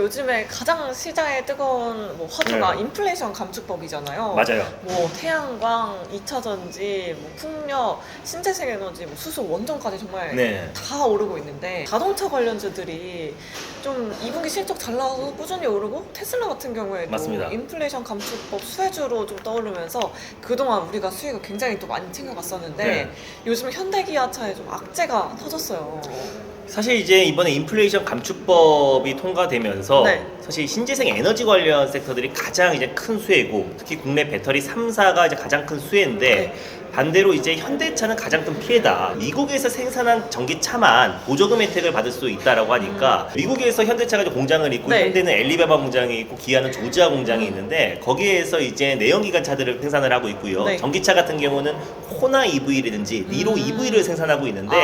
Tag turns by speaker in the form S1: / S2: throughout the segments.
S1: 요즘에 가장 시장에 뜨거운 뭐 화두가
S2: 네.
S1: 인플레이션 감축법이잖아요.
S2: 맞아요.
S1: 뭐 태양광, 2차전지, 뭐 풍력, 신재생 에너지, 뭐 수소, 원전까지 정말
S2: 네.
S1: 다 오르고 있는데 자동차 관련주들이 좀 2분기 실적 잘 나와서 꾸준히 오르고 테슬라 같은 경우에도
S2: 맞습니다.
S1: 인플레이션 감축법 수혜주로 좀 떠오르면서 그동안 우리가 수익을 굉장히 또 많이 챙겨갔었는데
S2: 네.
S1: 요즘 현대기아차에 좀 악재가 터졌어요.
S2: 사실 이제 이번에 인플레이션 감축법이 통과되면서
S1: 네.
S2: 사실 신재생 에너지 관련 섹터들이 가장 이제 큰 수혜고, 특히 국내 배터리 3사가 이제 가장 큰 수혜인데,
S1: 네.
S2: 반대로 이제 현대차는 가장 큰 피해다. 미국에서 생산한 전기차만 보조금 혜택을 받을 수 있다라고 하니까 미국에서 현대차가 이제 공장을 있고,
S1: 네.
S2: 현대는 엘리바바 공장이 있고, 기아는 조지아 공장이 있는데, 거기에서 이제 내연기관 차들을 생산을 하고 있고요.
S1: 네.
S2: 전기차 같은 경우는 호나 EV라든지 니로 EV를 생산하고 있는데,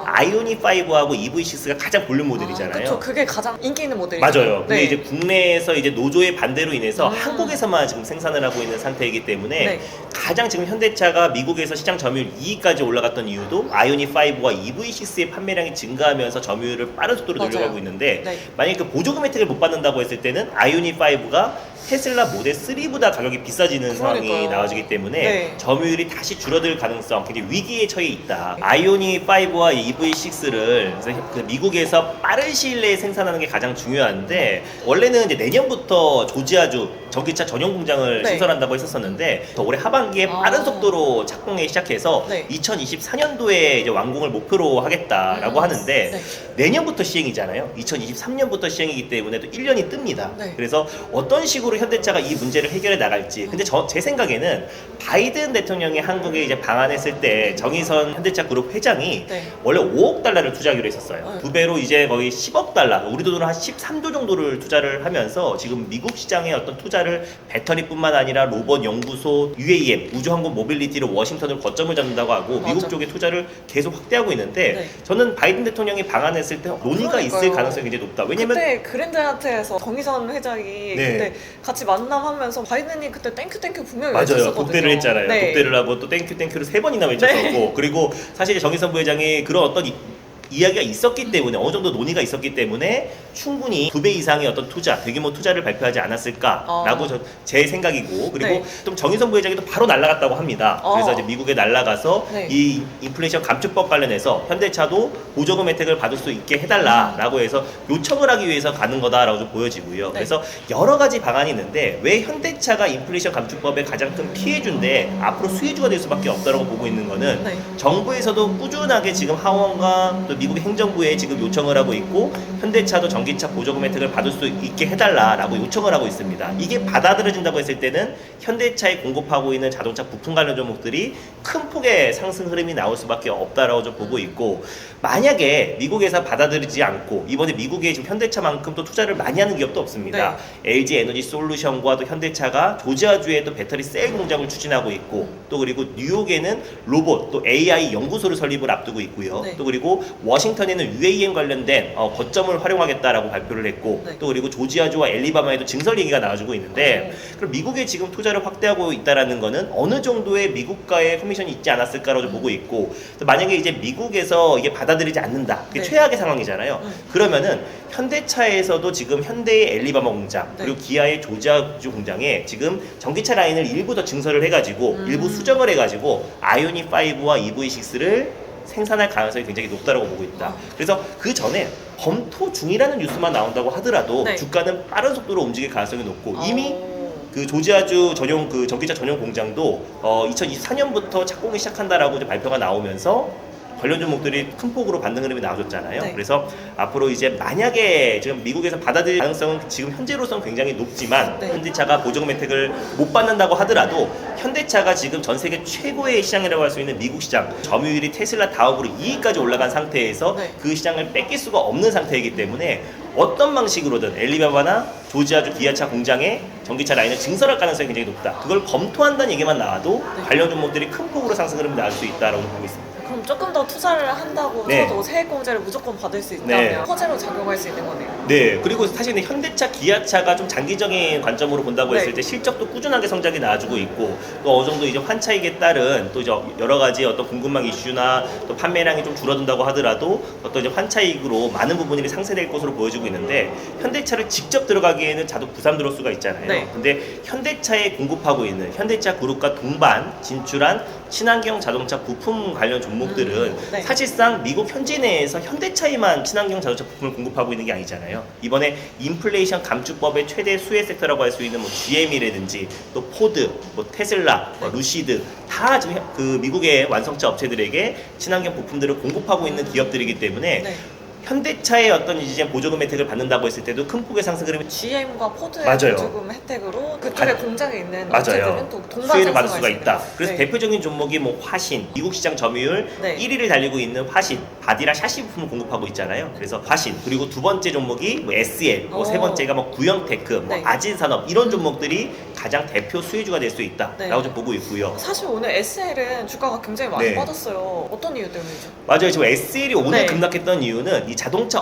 S2: 아이오닉 5하고 EV6가 가장 볼륨 모델이잖아요.
S1: 그렇죠. 그게 가장 인기 있는 모델이죠.
S2: 맞아요. 근데
S1: 네.
S2: 이제 국내에서 이제 노조의 반대로 인해서 한국에서만 지금 생산을 하고 있는 상태이기 때문에
S1: 네.
S2: 가장 지금 현대차가 미국에서 시장 점유율 2위까지 올라갔던 이유도 아이오닉 5와 EV6의 판매량이 증가하면서 점유율을 빠른 속도로
S1: 맞아요.
S2: 늘려가고 있는데,
S1: 네.
S2: 만약에 그 보조금 혜택을 못 받는다고 했을 때는 아이오닉 5가 테슬라 모델 3보다 가격이 비싸지는 상황이
S1: 그러니까요.
S2: 나와지기 때문에
S1: 네.
S2: 점유율이 다시 줄어들 가능성, 굉장히 위기에 처해 있다. 아이오닉 5와 EV6를 그 미국에서 빠른 시일 내에 생산하는 게 가장 중요한데, 원래는 이제 내년부터 조지아주 전기차 전용 공장을
S1: 네.
S2: 신설한다고 했었었는데, 더 올해 하반기에 빠른 속도로 착공에 시작해서
S1: 네.
S2: 2024년도에 이제 완공을 목표로 하겠다라고 하는데,
S1: 네.
S2: 내년부터 시행이잖아요. 2023년부터 시행이기 때문에 또 1년이 뜹니다.
S1: 네.
S2: 그래서 어떤 식으로 현대차가 이 문제를 해결해 나갈지. 근데 제 생각에는 바이든 대통령이 한국에 이제 방한했을 때 정의선 현대차 그룹 회장이
S1: 네.
S2: 원래 5억 달러를 투자하기로 했었어요.
S1: 네.
S2: 두 배로 이제 거의 10억 달러, 우리 돈으로 한 13조 정도를 투자를 하면서 지금 미국 시장의 어떤 투자를 배터리뿐만 아니라 로봇 연구소, UAM, 우주항공 모빌리티로 워싱턴을 거점을 잡는다고 하고
S1: 맞아.
S2: 미국 쪽에 투자를 계속 확대하고 있는데,
S1: 네.
S2: 저는 바이든 대통령이 방한했을 때 논의가
S1: 그러니까요.
S2: 있을 가능성이 굉장히 높다. 왜냐면
S1: 그때 그랜드하트에서 정의선 회장이
S2: 네.
S1: 그때 같이 만남하면서 바이든이 그때 땡큐 분명히
S2: 맞아요.
S1: 외쳤었거든요.
S2: 독대를 했잖아요.
S1: 네.
S2: 독대를 하고 또 땡큐를 3번이나 외쳤었고,
S1: 네.
S2: 그리고 사실 이제 정의선 부회장이 그런 어떤 이야기가 있었기 때문에, 어느 정도 논의가 있었기 때문에 충분히 2배 이상의 어떤 투자, 대규모 투자를 발표하지 않았을까라고 제 생각이고, 그리고
S1: 네.
S2: 좀 정의선 부회장이 또 바로 날아갔다고 합니다. 그래서 이제 미국에 날아가서
S1: 네.
S2: 이 인플레이션 감축법 관련해서 현대차도 보조금 혜택을 받을 수 있게 해달라라고 해서 요청을 하기 위해서 가는 거다라고 좀 보여지고요.
S1: 네.
S2: 그래서 여러 가지 방안이 있는데, 왜 현대차가 인플레이션 감축법의 가장 큰 피해주인데 앞으로 수혜주가 될 수밖에 없다고 보고 있는 거는,
S1: 네.
S2: 정부에서도 꾸준하게 지금 하원과 또 미국 행정부에 지금 요청을 하고 있고, 현대차도 전기차 보조금 혜택을 받을 수 있게 해달라라고 요청을 하고 있습니다. 이게 받아들여진다고 했을 때는 현대차에 공급하고 있는 자동차 부품 관련 종목들이 큰 폭의 상승 흐름이 나올 수밖에 없다라고 좀 보고 있고, 만약에 미국에서 받아들이지 않고, 이번에 미국에 지금 현대차만큼 또 투자를 많이 하는 기업도 없습니다. LG 에너지 솔루션과 또 현대차가 조지아주에 또 배터리 셀 공장을 추진하고 있고, 또 그리고 뉴욕에는 로봇 또 AI 연구소를 설립을 앞두고 있고요.
S1: 네.
S2: 또 그리고 워싱턴에는 UAM 관련된 거점을 활용하겠다라고 발표를 했고,
S1: 네.
S2: 또 그리고 조지아주와 엘리바마에도 증설 얘기가 나와주고 있는데, 그럼 미국에 지금 투자를 확대하고 있다라는 거는 어느 정도의 미국과의 커미션이 있지 않았을까라고 좀 보고 있고, 또 만약에 이제 미국에서 이게 받아들이지 않는다, 그게
S1: 네.
S2: 최악의 상황이잖아요. 그러면은 현대차에서도 지금 현대의 엘리바마 공장,
S1: 네.
S2: 그리고 기아의 조지아주 공장에 지금 전기차 라인을 일부 더 증설을 해가지고 일부 수정을 해가지고 아이오닉 5와 EV6를 생산할 가능성이 굉장히 높다고 보고 있다. 그래서 그 전에 검토 중이라는 뉴스만 나온다고 하더라도
S1: 네.
S2: 주가는 빠른 속도로 움직일 가능성이 높고, 이미 그 조지아주 전용 그 전기차 전용 공장도 2024년부터 착공이 시작한다라고 이제 발표가 나오면서 관련 종목들이 큰 폭으로 반등 흐름이 나와줬잖아요.
S1: 네.
S2: 그래서 앞으로 이제 만약에 지금 미국에서 받아들일 가능성은 지금 현재로서는 굉장히 높지만,
S1: 네.
S2: 현대차가 보조금 혜택을 못 받는다고 하더라도 현대차가 지금 전 세계 최고의 시장이라고 할 수 있는 미국 시장, 점유율이 테슬라 다음으로 2위까지 올라간 상태에서
S1: 네.
S2: 그 시장을 뺏길 수가 없는 상태이기 때문에 어떤 방식으로든 엘리바바나 조지아주 기아차 공장에 전기차 라인을 증설할 가능성이 굉장히 높다. 그걸 검토한다는 얘기만 나와도 관련 종목들이 큰 폭으로 상승 흐름이 나올 수 있다고 보고 있습니다.
S1: 그럼 조금 더 투자를 한다고
S2: 네.
S1: 쳐도 세액 공제를 무조건 받을 수 있다면
S2: 네.
S1: 허재로 작용할 수 있는 거네요.
S2: 네, 그리고 사실 근데 현대차, 기아차가 좀 장기적인 관점으로 본다고
S1: 네.
S2: 했을 때 실적도 꾸준하게 성장이 나와주고 있고 또 어느 정도 이제 환차익에 따른 또 이제 여러 가지 어떤 공급망 이슈나 또 판매량이 좀 줄어든다고 하더라도 어떤 이제 환차익으로 많은 부분이 상쇄될 것으로 보여지고 있는데 현대차를 직접 들어가기에는 자도 부담스러울 수가 있잖아요.
S1: 네.
S2: 근데 현대차에 공급하고 있는 현대차 그룹과 동반 진출한 친환경 자동차 부품 관련 종목들은
S1: 네.
S2: 사실상 미국 현지 내에서 현대차에만 친환경 자동차 부품을 공급하고 있는 게 아니잖아요. 이번에 인플레이션 감축법의 최대 수혜 섹터라고 할 수 있는 뭐 GM이라든지 또 포드, 뭐 테슬라, 뭐 루시드 다 지금 그 미국의 완성차 업체들에게 친환경 부품들을 공급하고 있는 기업들이기 때문에
S1: 네.
S2: 현대차의 어떤 이제 보조금 혜택을 받는다고 했을 때도 큰 폭의 상승 흐름이
S1: GM과 포드의
S2: 맞아요.
S1: 보조금 혜택으로 그쪽에 공장에 있는
S2: 맞아요.
S1: 업체들은 또 동반
S2: 수혜를 받을
S1: 상승할
S2: 수가
S1: 수
S2: 있다.
S1: 있는
S2: 그래서
S1: 네.
S2: 대표적인 종목이 뭐 화신, 미국 시장 점유율
S1: 네.
S2: 1위를 달리고 있는 화신, 바디라 샤시 부품을 공급하고 있잖아요. 그래서 화신, 그리고 두 번째 종목이 뭐 SL, 뭐 세
S1: 오.
S2: 번째가 뭐 구형테크, 뭐
S1: 네.
S2: 아진산업 이런 종목들이 가장 대표 수혜주가 될 수 있다라고
S1: 네.
S2: 좀 보고 있고요.
S1: 사실 오늘 SL은 주가가 굉장히 많이
S2: 네.
S1: 빠졌어요. 어떤 이유 때문이죠?
S2: 맞아요. 지금 SL이 오늘
S1: 네.
S2: 급락했던 이유는 이 자동차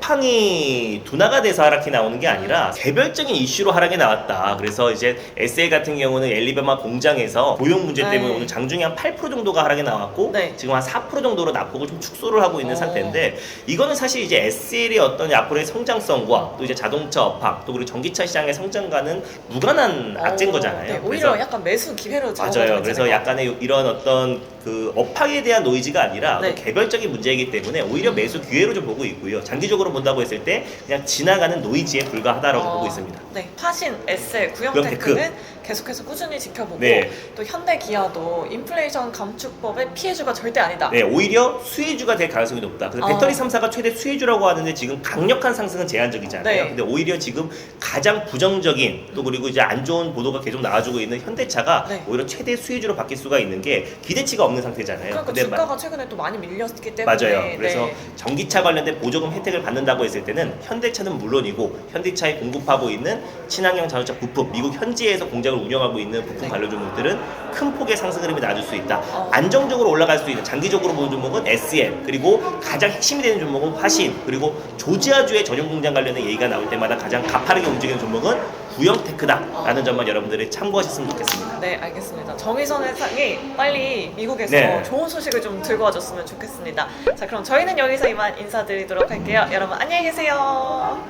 S2: 업황이 둔화가 돼서 하락이 나오는 게 아니라 개별적인 이슈로 하락이 나왔다. 그래서 이제 SL 같은 경우는 엘리베마 공장에서 고용 문제 때문에
S1: 네.
S2: 오늘 장중에 한 8% 정도가 하락이 나왔고
S1: 네.
S2: 지금 한 4% 정도로 낙폭을 좀 축소를 하고 있는 상태인데 이거는 사실 이제 SL의 어떤 앞으로의 성장성과 또 이제 자동차 업황 또 그리고 전기차 시장의 성장과는 무관한 악재인 거잖아요.
S1: 네, 오히려
S2: 그래서
S1: 약간 매수 기회로
S2: 맞아요. 그래서 약간의 이런 어떤 그 업황에 대한 노이즈가 아니라
S1: 네.
S2: 개별적인 문제이기 때문에 오히려 매수 기회로 좀 보고 있고요. 장기적으로 본다고 했을 때 그냥 지나가는 노이즈에 불과하다라고 보고 있습니다.
S1: 네, 화신, SL,
S2: 구형테크.
S1: 구형테크는 계속해서 꾸준히 지켜보고
S2: 네.
S1: 또 현대 기아도 인플레이션 감축법의 피해주가 절대 아니다.
S2: 네, 오히려 수혜주가 될 가능성이 높다. 그래서 배터리 3사가 최대 수혜주라고 하는데 지금 강력한 상승은 제한적이잖아요.
S1: 네.
S2: 근데 오히려 지금 가장 부정적인 또 그리고 이제 안 좋은 보도가 계속 나와주고 있는 현대차가
S1: 네.
S2: 오히려 최대 수혜주로 바뀔 수가 있는 게 기대치가 없는 상태잖아요.
S1: 그러니까
S2: 근데
S1: 주가가 최근에 또 많이 밀렸기 때문에
S2: 맞아요. 그래서
S1: 네.
S2: 전기차 관련된 보조금 혜택을 받는다고 했을 때는 현대차는 물론이고 현대차에 공급하고 있는 친환경 자동차 부품, 미국 현지에서 공장을 운영하고 있는 부품
S1: 네.
S2: 관련 종목들은 큰 폭의 상승 흐름이 나와줄 수 있다.
S1: 어.
S2: 안정적으로 올라갈 수 있는 장기적으로 보는 종목은 SL 그리고 가장 핵심이 되는 종목은 화신 그리고 조지아주의 전용 공장 관련된 얘기가 나올 때마다 가장 가파르게 움직이는 종목은 구형테크다라는 점만 여러분들이 참고하셨으면 좋겠습니다.
S1: 네, 알겠습니다. 정의선 회장이 빨리 미국에서
S2: 네.
S1: 좋은 소식을 좀 들고 와줬으면 좋겠습니다. 자, 그럼 저희는 여기서 이만 인사드리도록 할게요. 여러분 안녕히 계세요.